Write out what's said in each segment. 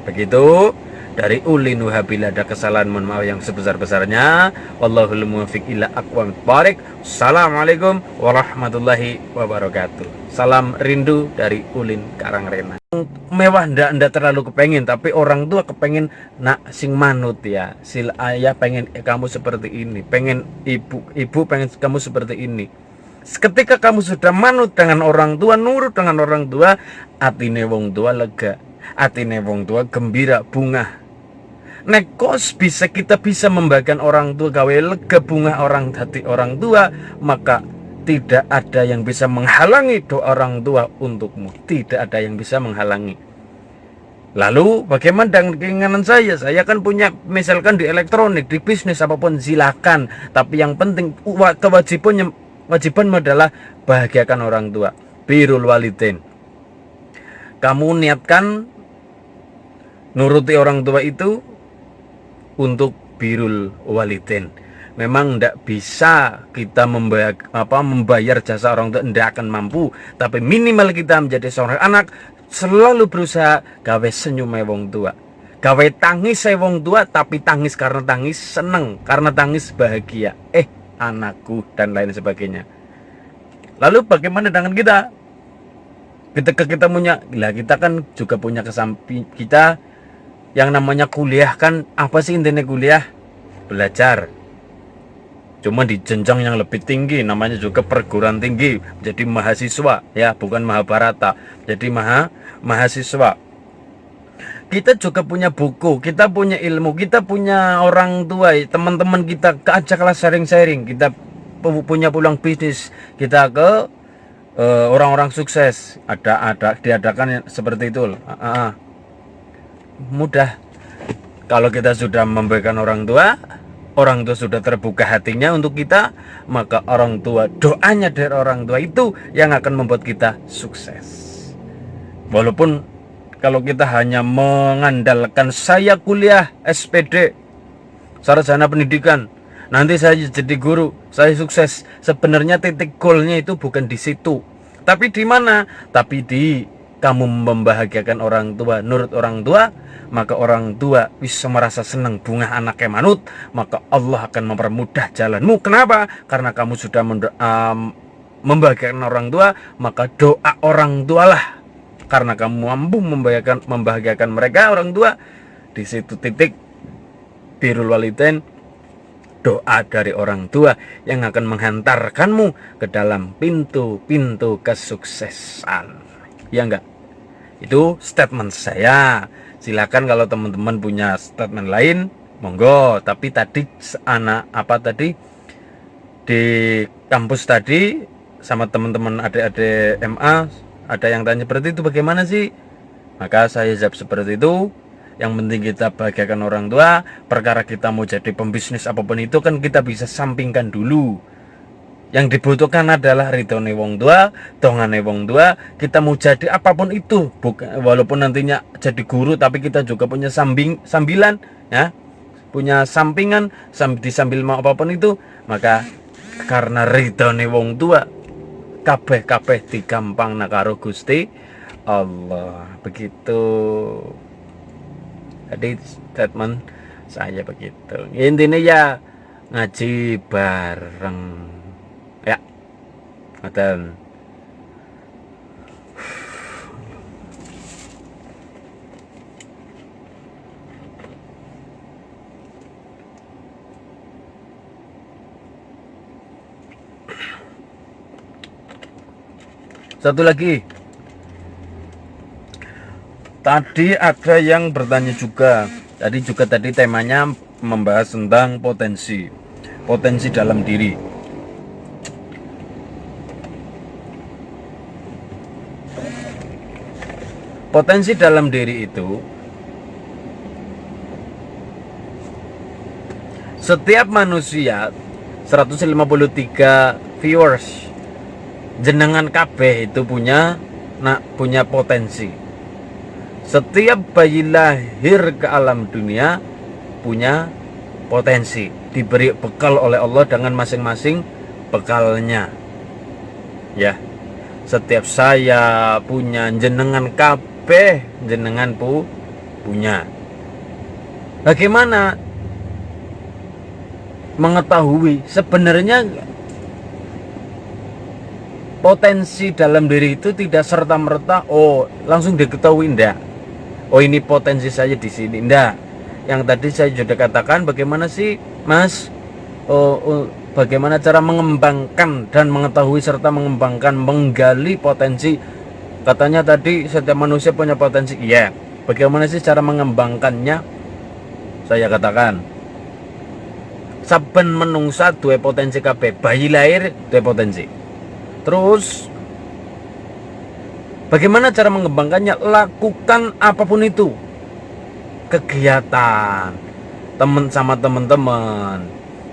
Begitu dari Uli Nuha, bila ada kesalahan mohon maaf yang sebesar-besarnya. Wallahul muwaffiq ila aqwamit thoriq. Assalamualaikum warahmatullahi wabarakatuh. Salam rindu dari Ulin Karangrena. Mewah ndak terlalu kepengen, tapi orang tua kepengen nak sing manut ya. Sil ayah pengen kamu seperti ini, pengen ibu pengen kamu seperti ini. Ketika kamu sudah manut dengan orang tua, nurut dengan orang tua, atine wong tua lega, atine wong tua gembira, bunga. Nek kos kita bisa membagikan orang tua gawe lega bunga orang hati orang tua, maka tidak ada yang bisa menghalangi doa orang tua untukmu. Tidak ada yang bisa menghalangi. Lalu bagaimana dengan keinginan saya? Saya kan punya, misalkan di elektronik, di bisnis apapun silakan. Tapi yang penting kewajiban adalah bahagiakan orang tua. Birrul walidain. Kamu niatkan nuruti orang tua itu untuk birrul walidain. Memang tidak bisa kita membayar jasa orang tua, tidak akan mampu. Tapi minimal kita menjadi seorang anak selalu berusaha gawe senyum wong tua, gawe tangis wong tua, tapi tangis karena tangis seneng, karena tangis bahagia, anakku dan lain sebagainya. Lalu bagaimana dengan kita? Ketika kita punya, kita kan juga punya kesamping kita yang namanya kuliah. Kan apa sih intinya kuliah? Belajar. Cuma di jenjang yang lebih tinggi, namanya juga perguruan tinggi, jadi mahasiswa ya, bukan Mahabharata, jadi mahasiswa. Kita juga punya buku, kita punya ilmu, kita punya orang tua, teman-teman kita, ajaklah sharing-sharing. Kita punya peluang bisnis, kita ke orang-orang sukses, diadakan seperti itu. Mudah. Kalau kita sudah memberikan orang tua sudah terbuka hatinya untuk kita, maka orang tua, doanya dari orang tua itu yang akan membuat kita sukses. Walaupun kalau kita hanya mengandalkan saya kuliah SPD, sarjana pendidikan, nanti saya jadi guru, saya sukses. Sebenarnya titik goalnya itu bukan di situ. Tapi di mana? Tapi di kamu membahagiakan orang tua, nurut orang tua, maka orang tua bisa merasa senang, bunga anaknya manut, maka Allah akan mempermudah jalanmu. Kenapa? Karena kamu sudah membahagiakan orang tua, maka doa orang tualah. Karena kamu mampu membahagiakan mereka, orang tua, di situ titik birrul walidain, doa dari orang tua yang akan menghantarkanmu ke dalam pintu-pintu kesuksesan. Ya enggak? Itu statement saya. Silakan kalau teman-teman punya statement lain, monggo. Tapi tadi di kampus tadi sama teman-teman adik-adik MA ada yang tanya seperti itu, bagaimana sih? Maka saya jawab seperti itu. Yang penting kita bahagiakan orang tua. Perkara kita mau jadi pembisnis apapun itu kan kita bisa sampingkan dulu. Yang dibutuhkan adalah ridhone wong tua, dongane wong tua. Kita mau jadi apapun itu, walaupun nantinya jadi guru, tapi kita juga punya sambilan ya, punya sampingan disambil mau apapun itu. Maka karena ridhone wong tua, kabeh digampangna karo Gusti Allah. Begitu. Jadi statement saya begitu. Intinya ya ngaji bareng. Ya, dan satu lagi, tadi ada yang bertanya juga. Tadi temanya membahas tentang potensi dalam diri. Potensi dalam diri itu, setiap manusia 153 viewers jenengan kabeh itu punya potensi. Setiap bayi lahir ke alam dunia punya potensi, diberi bekal oleh Allah dengan masing-masing bekalnya. Ya. Setiap saya punya, jenengan kabeh jenengan punya. Bagaimana mengetahui sebenarnya potensi dalam diri itu tidak serta-merta langsung diketahui, ndak. Ini potensi saya di sini, ndak. Yang tadi saya sudah katakan, bagaimana sih Mas, bagaimana cara mengembangkan dan mengetahui serta mengembangkan, menggali potensi. Katanya tadi setiap manusia punya potensi. Iya, bagaimana sih cara mengembangkannya? Saya katakan, saben menungsa duwe potensi kabeh. Bayi lahir duwe potensi. Terus bagaimana cara mengembangkannya? Lakukan apapun itu. Kegiatan sama teman-teman,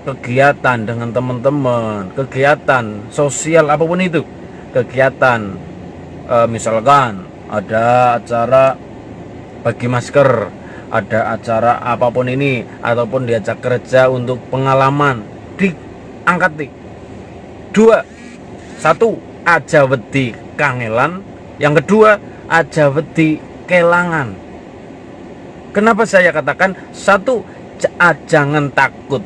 kegiatan dengan teman-teman, kegiatan sosial apapun itu. Kegiatan misalkan ada acara bagi masker, ada acara apapun ini, ataupun diajak kerja untuk pengalaman, diangkat nih. 2, 1, aja wedi kangelan. Yang kedua, aja wedi kelangan. Kenapa saya katakan 1, jangan takut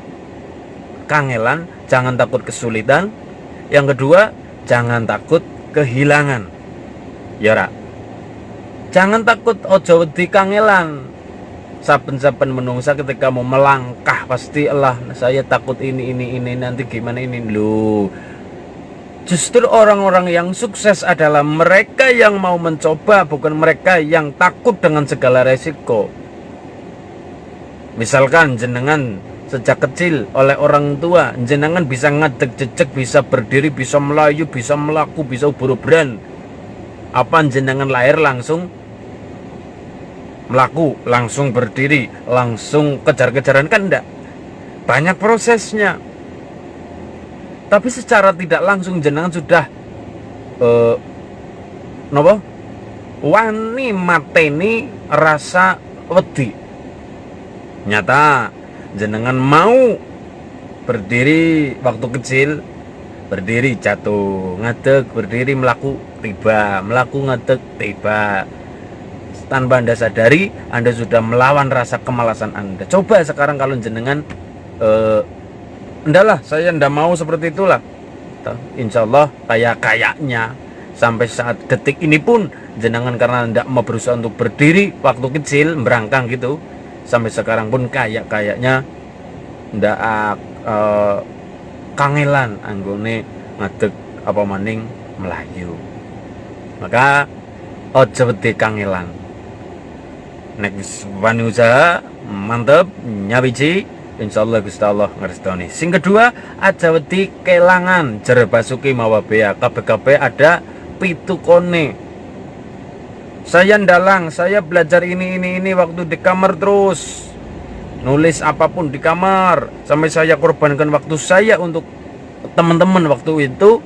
kangelan, jangan takut kesulitan. Yang kedua, jangan takut kehilangan. Ya ora. Jangan takut, ojo wedi kangelan. Saben-saben menungsa ketika mau melangkah pasti saya takut ini nanti gimana ini loh. Justru orang-orang yang sukses adalah mereka yang mau mencoba, bukan mereka yang takut dengan segala resiko. Misalkan jenengan sejak kecil oleh orang tua, jenengan bisa ngadeg jejeg, bisa berdiri, bisa melayu, bisa melaku, bisa ubur-uburan. Apa jenengan lahir langsung melaku, langsung berdiri, langsung kejar-kejaran? Kan enggak. Banyak prosesnya. Tapi secara tidak langsung jenengan sudah wani mateni rasa wedi. Nyata jenengan mau berdiri waktu kecil, berdiri jatuh, ngadeg, berdiri melaku tiba, melaku ngadeg tiba. Tanpa Anda sadari, Anda sudah melawan rasa kemalasan Anda. Coba sekarang kalau jenengan enggak, saya enggak mau seperti itulah. Insya Allah kayaknya sampai saat detik ini pun jenengan karena enggak mau berusaha untuk berdiri waktu kecil berangkang gitu, sampai sekarang pun kayaknya enggak kangelan anggone ngadeg apa maning melayu. Maka ojo wedi kangelan. Nek wani usaha mantep nyawiji, insyaallah Gusti Allah ngerestoni. Sing kedua, aja wedi kelangan. Jer Basuki mawa bea, kabeh-kabeh ada pitukone. Saya ndalang, saya belajar ini waktu di kamar terus. Nulis apapun di kamar, sampai saya korbankan waktu saya untuk teman-teman waktu itu.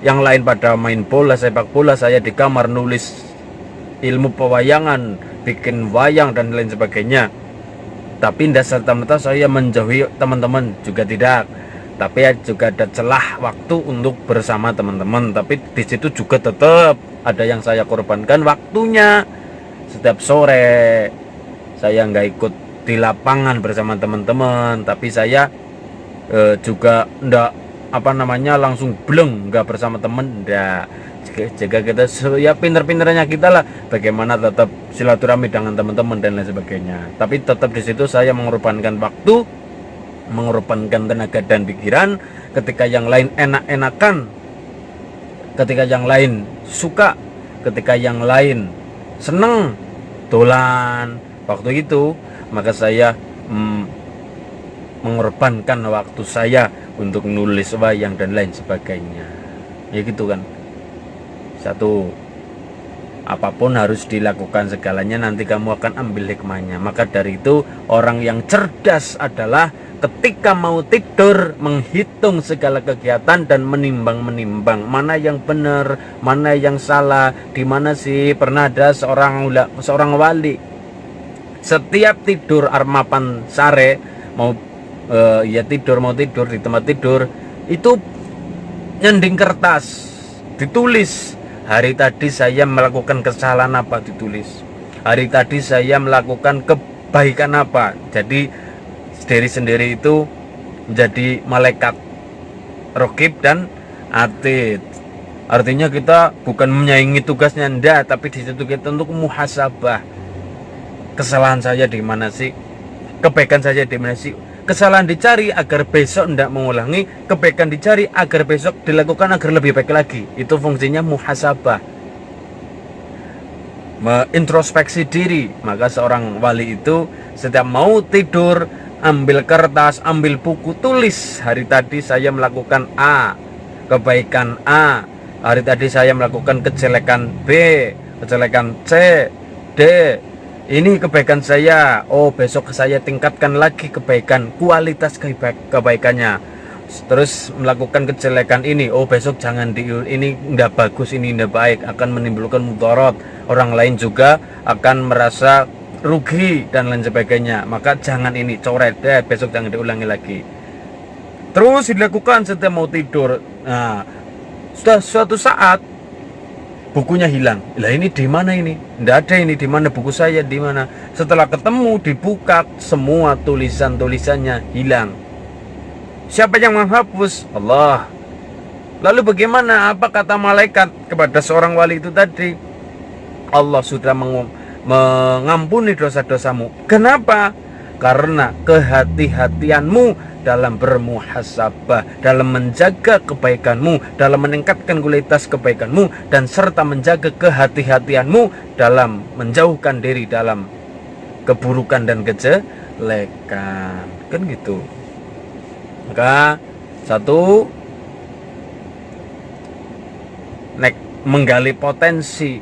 Yang lain pada main bola, sepak bola, saya di kamar nulis ilmu pewayangan, bikin wayang dan lain sebagainya. Tapi tidak serta-merta saya menjauhi teman-teman, juga tidak. Tapi juga ada celah waktu untuk bersama teman-teman. Tapi di situ juga tetap ada yang saya korbankan waktunya. Setiap sore saya nggak ikut di lapangan bersama teman-teman, tapi saya juga ndak langsung bleng nggak bersama teman, ndak. Jaga kita ya pinter-pinternya kita lah, bagaimana tetap silaturahmi dengan teman-teman dan lain sebagainya. Tapi tetap di situ saya mengorbankan waktu, mengorbankan tenaga dan pikiran. Ketika yang lain enak-enakan, ketika yang lain suka, ketika yang lain seneng dolan waktu itu, maka saya mengorbankan waktu saya untuk nulis wayang dan lain sebagainya. Ya gitu kan. 1, apapun harus dilakukan segalanya, nanti kamu akan ambil hikmahnya. Maka dari itu orang yang cerdas adalah ketika mau tidur menghitung segala kegiatan dan menimbang mana yang benar, mana yang salah, di mana sih. Pernah ada seorang wali, setiap tidur armapan sare mau tidur di tempat tidur itu nyending kertas, ditulis hari tadi saya melakukan kesalahan apa, ditulis. hari tadi saya melakukan kebaikan apa. Jadi diri sendiri itu menjadi malaikat raqib dan atid. Artinya kita bukan menyaingi tugasnya, ndak, tapi di situ kita untuk muhasabah. Kesalahan saya di mana sih? Kebaikan saya di mana sih? Kesalahan dicari agar besok tidak mengulangi, kebaikan dicari agar besok dilakukan agar lebih baik lagi. Itu fungsinya muhasabah, introspeksi diri. Maka seorang wali itu setiap mau tidur, ambil kertas, ambil buku, tulis, hari tadi saya melakukan A, kebaikan A. Hari tadi saya melakukan kejelekan B, kejelekan C, D. Ini kebaikan saya. Oh, besok saya tingkatkan lagi kebaikan, kualitas kebaikannya. Terus melakukan kejelekan ini. Oh, besok jangan ini enggak bagus, ini enggak baik, akan menimbulkan mudarat. Orang lain juga akan merasa rugi dan lain sebagainya. Maka jangan ini, coret deh, besok jangan diulangi lagi. Terus dilakukan setiap mau tidur. Nah, sudah suatu saat bukunya hilang. Lah ini di mana ini? Nggak ada ini, di mana buku saya, di mana? Setelah ketemu, dibuka, semua tulisannya hilang. Siapa yang menghapus? Allah. Lalu bagaimana? Apa kata malaikat kepada seorang wali itu tadi? Allah sudah mengampuni dosa-dosamu. Kenapa? Karena kehati-hatianmu dalam bermuhasabah, dalam menjaga kebaikanmu, dalam meningkatkan kualitas kebaikanmu, dan serta menjaga kehati-hatianmu dalam menjauhkan diri dalam keburukan dan kejelekan. Kan gitu. Maka satu, menggali potensi.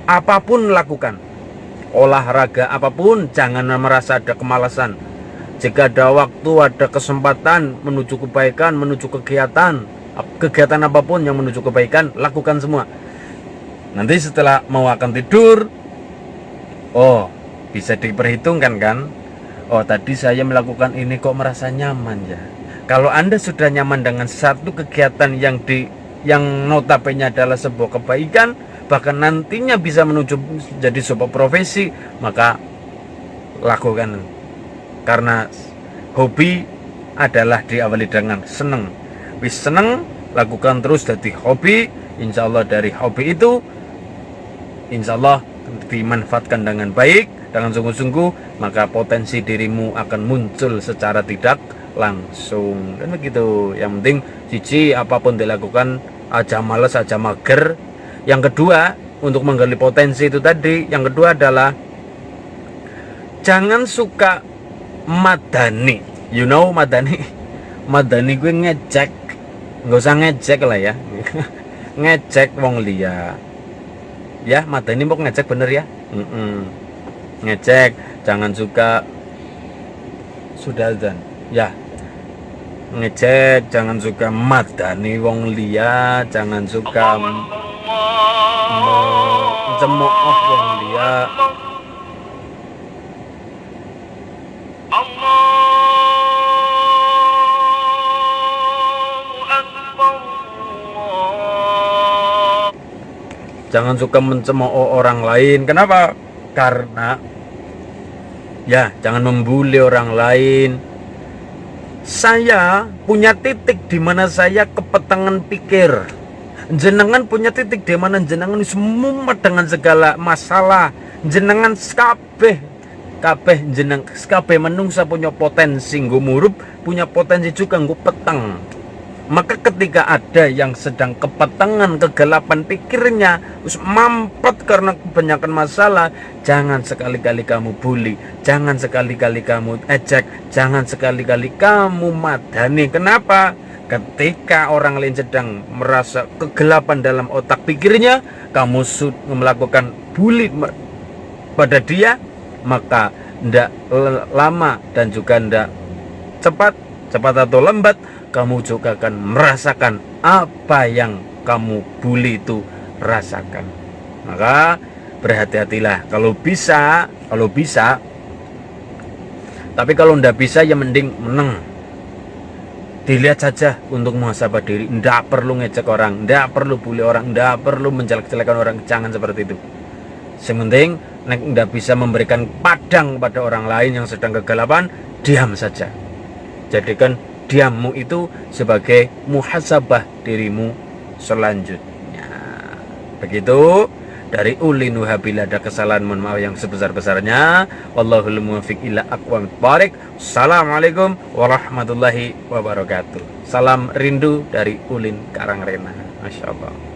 Apapun lakukan, olahraga apapun, jangan merasa ada kemalasan. Jika ada waktu, ada kesempatan menuju kebaikan, menuju kegiatan apapun yang menuju kebaikan, lakukan semua. Nanti setelah mau akan tidur, oh, bisa diperhitungkan kan? Oh, tadi saya melakukan ini kok merasa nyaman ya. Kalau Anda sudah nyaman dengan satu kegiatan yang notabene adalah sebuah kebaikan, bahkan nantinya bisa menuju jadi sebuah profesi, maka lakukan. Karena hobi adalah diawali dengan seneng. Wis seneng, lakukan terus jadi hobi. Insya Allah dari hobi itu, insya Allah dimanfaatkan dengan baik, dengan sungguh-sungguh, maka potensi dirimu akan muncul secara tidak langsung. Dan begitu. Yang penting siji, apapun dilakukan, aja males, aja mager. Yang kedua, untuk menggali potensi itu tadi, yang kedua adalah jangan suka madani. You know madani? Madani gue ngejek. Nggak usah ngejek lah ya. Ngejek wong liya. Ya, madani mau ngejek bener ya? Ngejek. Jangan suka. Sudah azan. Ya. Ngejek. Jangan suka madani wong liya. Jangan suka cemooh wong liya. Jangan suka mencemooh orang lain. Kenapa? Karena ya, jangan membuli orang lain. Saya punya titik di mana saya kepetangan pikir. Jenengan punya titik di mana jenengan semua dengan segala masalah. Jenengan kabeh jeneng kabeh menungsa punya potensi nggo murup, punya potensi juga nggo peteng. Maka ketika ada yang sedang kepetengan, kegelapan pikirnya, mampet karena kebanyakan masalah, jangan sekali-kali kamu bully, jangan sekali-kali kamu ejek, jangan sekali-kali kamu madani. Kenapa? Ketika orang lain sedang merasa kegelapan dalam otak pikirnya, kamu melakukan bully pada dia, maka ndak lama dan juga ndak cepat atau lambat kamu juga akan merasakan apa yang kamu bully itu rasakan. Maka berhati-hatilah kalau bisa. Tapi kalau ndak bisa ya mending meneng. Dilihat saja untuk muhasabah diri. Ndak perlu ngecek orang, ndak perlu bully orang, ndak perlu menjelek-jelekan orang, jangan seperti itu. Yang penting nek nggak bisa memberikan padang pada orang lain yang sedang kegelapan, diam saja. Jadikan diammu itu sebagai muhasabah dirimu selanjutnya. Begitu dari Uli Nuha, bila ada kesalahan mohon maaf yang sebesar-besarnya. Wallahul muwaffiq ila aqwamit thoriq. Assalamualaikum warahmatullahi wabarakatuh. Salam rindu dari Ulin Karangrena. Masya Allah.